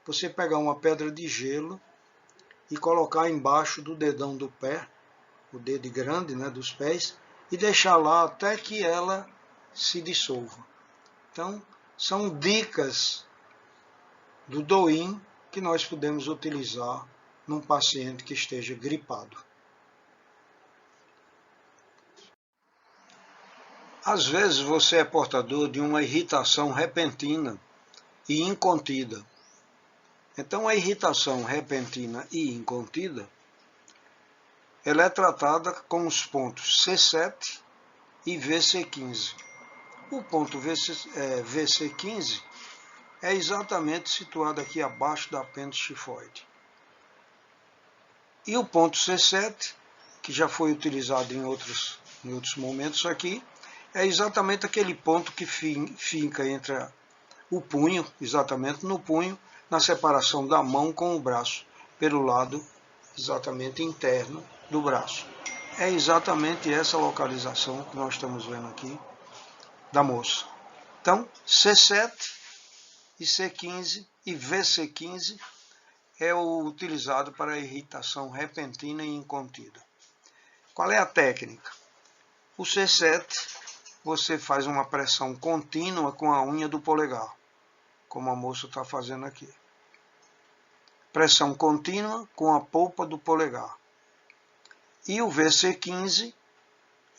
você pegar uma pedra de gelo e colocar embaixo do dedão do pé, o dedo grande, né, dos pés, e deixar lá até que ela se dissolva. Então, são dicas do do-in que nós podemos utilizar num paciente que esteja gripado. Às vezes você é portador de uma irritação repentina e incontida. Então a irritação repentina e incontida, ela é tratada com os pontos C7 e VC15. O ponto VC15 é exatamente situado aqui abaixo da apêndice tifoide. E o ponto C7, que já foi utilizado em outros momentos aqui, é exatamente aquele ponto que fica entre o punho, exatamente no punho, na separação da mão com o braço, pelo lado exatamente interno do braço. É exatamente essa localização que nós estamos vendo aqui da moça. Então, C7 e C15 e VC15 é o utilizado para a irritação repentina e incontida. Qual é a técnica? O C7, você faz uma pressão contínua com a unha do polegar, como a moça está fazendo aqui. Pressão contínua com a polpa do polegar. E o VC15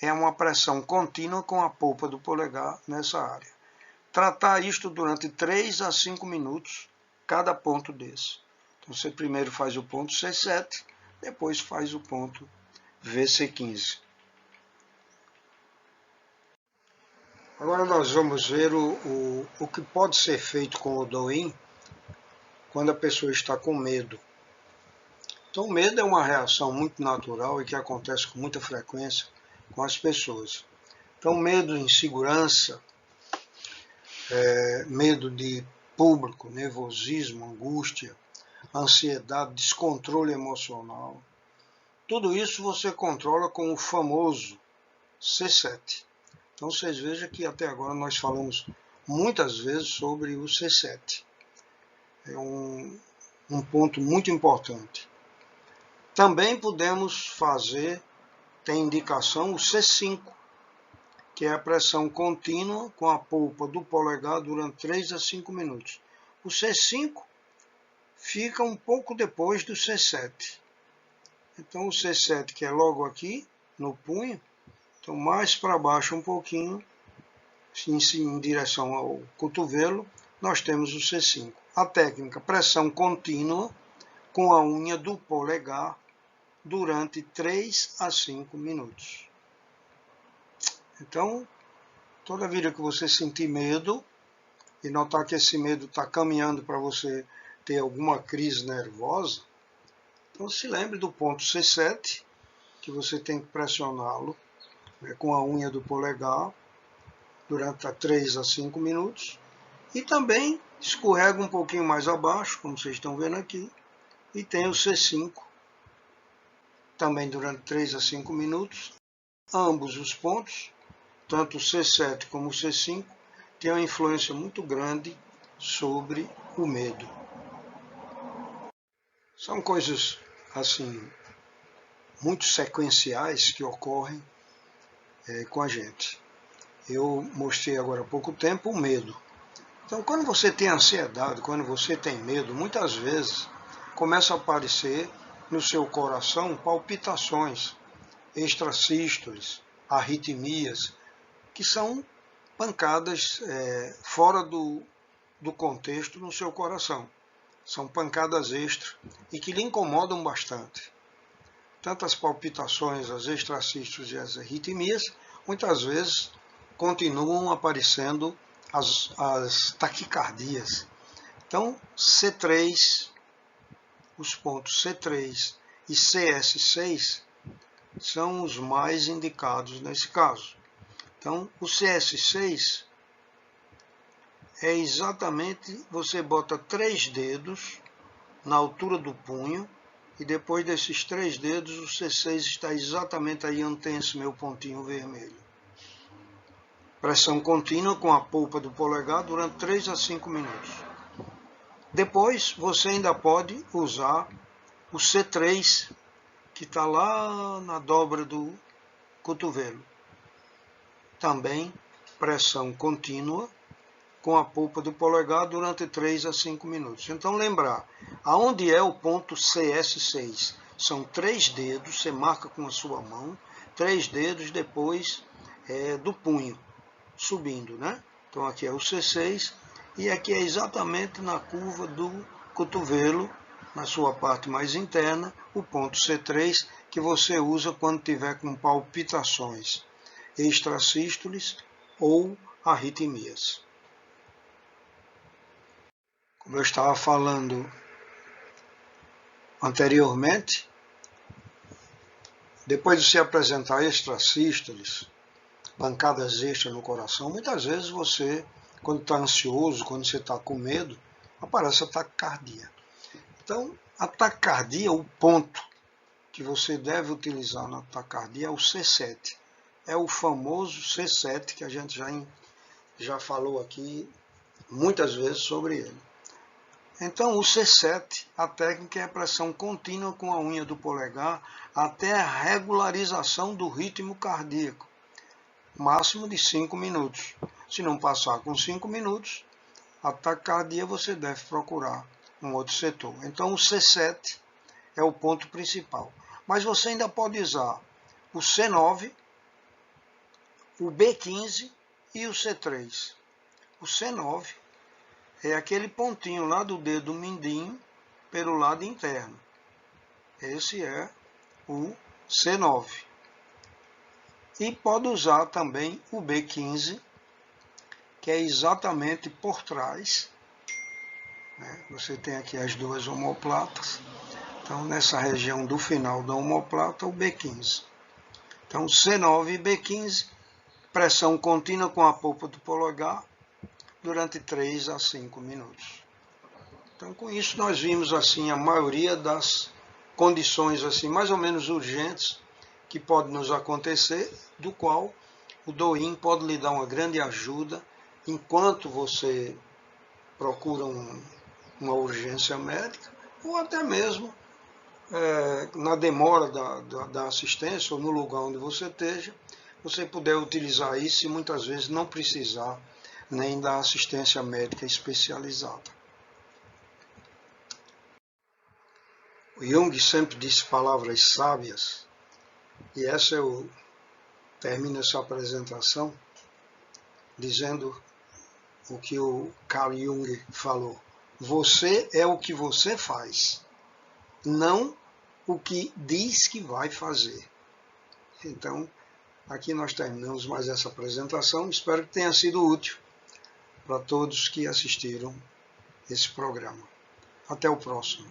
é uma pressão contínua com a polpa do polegar nessa área. Tratar isto durante 3 a 5 minutos, cada ponto desse. Então você primeiro faz o ponto C7, depois faz o ponto VC15. Agora nós vamos ver o que pode ser feito com o DOIN quando a pessoa está com medo. Então o medo é uma reação muito natural e que acontece com muita frequência com as pessoas. Então medo de insegurança, medo de público, nervosismo, angústia, ansiedade, descontrole emocional. Tudo isso você controla com o famoso C7. Então vocês vejam que até agora nós falamos muitas vezes sobre o C7. É um ponto muito importante. Também podemos fazer, tem indicação, o C5, que é a pressão contínua com a polpa do polegar durante 3 a 5 minutos. O C5 fica um pouco depois do C7. Então o C7, que é logo aqui no punho, então mais para baixo um pouquinho, em direção ao cotovelo, nós temos o C5. A técnica, pressão contínua com a unha do polegar durante 3 a 5 minutos. Então, toda vida que você sentir medo e notar que esse medo está caminhando para você ter alguma crise nervosa, então se lembre do ponto C7, que você tem que pressioná-lo com a unha do polegar durante 3 a 5 minutos. E também escorrega um pouquinho mais abaixo, como vocês estão vendo aqui, e tem o C5, também durante 3 a 5 minutos. Ambos os pontos, tanto o C7 como o C5, têm uma influência muito grande sobre o medo. São coisas, assim, muito sequenciais que ocorrem com a gente. Eu mostrei agora há pouco tempo o medo. Então, quando você tem ansiedade, quando você tem medo, muitas vezes começa a aparecer no seu coração palpitações, extrasístoles, arritmias, que são pancadas fora do contexto no seu coração. São pancadas extra e que lhe incomodam bastante. Tanto as palpitações, as extrasístoles e as arritmias, muitas vezes continuam aparecendo as taquicardias. Então, C3, os pontos C3 e CS6 são os mais indicados nesse caso. Então, o CS6 é exatamente, você bota 3 dedos na altura do punho e depois desses 3 dedos o C6 está exatamente aí onde tem esse meu pontinho vermelho. Pressão contínua com a polpa do polegar durante 3 a 5 minutos. Depois você ainda pode usar o C3, que está lá na dobra do cotovelo. Também pressão contínua com a polpa do polegar durante 3 a 5 minutos. Então lembrar, aonde é o ponto CS6? São 3 dedos, você marca com a sua mão, 3 dedos depois do punho, subindo, né? Então aqui é o C6 e aqui é exatamente na curva do cotovelo, na sua parte mais interna, o ponto C3 que você usa quando tiver com palpitações extrasístoles ou arritmias. Como eu estava falando anteriormente, depois de se apresentar extrasístoles, pancadas extras no coração, muitas vezes você, quando está ansioso, quando você está com medo, aparece a taquicardia. Então, a taquicardia, o ponto que você deve utilizar na taquicardia é o C7. É o famoso C7 que a gente já falou aqui muitas vezes sobre ele. Então, o C7, a técnica é a pressão contínua com a unha do polegar até a regularização do ritmo cardíaco, máximo de 5 minutos. Se não passar com 5 minutos, a taquicardia você deve procurar um outro setor. Então, o C7 é o ponto principal. Mas você ainda pode usar o C9, o B15 e o C3. O C9 é aquele pontinho lá do dedo mindinho pelo lado interno. Esse é o C9. E pode usar também o B15, que é exatamente por trás. Você tem aqui as duas omoplatas. Então, nessa região do final da omoplata, o B15. Então, C9 e B15, pressão contínua com a polpa do polegar durante 3 a 5 minutos. Então, com isso, nós vimos assim a maioria das condições assim mais ou menos urgentes que podem nos acontecer, do qual o DOIN pode lhe dar uma grande ajuda enquanto você procura uma urgência médica, ou até mesmo na demora da assistência ou no lugar onde você esteja, você puder utilizar isso e muitas vezes não precisar nem da assistência médica especializada. O Jung sempre disse palavras sábias, e eu termino essa apresentação dizendo o que o Carl Jung falou. Você é o que você faz, não o que diz que vai fazer. Então, aqui nós terminamos mais essa apresentação. Espero que tenha sido útil para todos que assistiram esse programa. Até o próximo.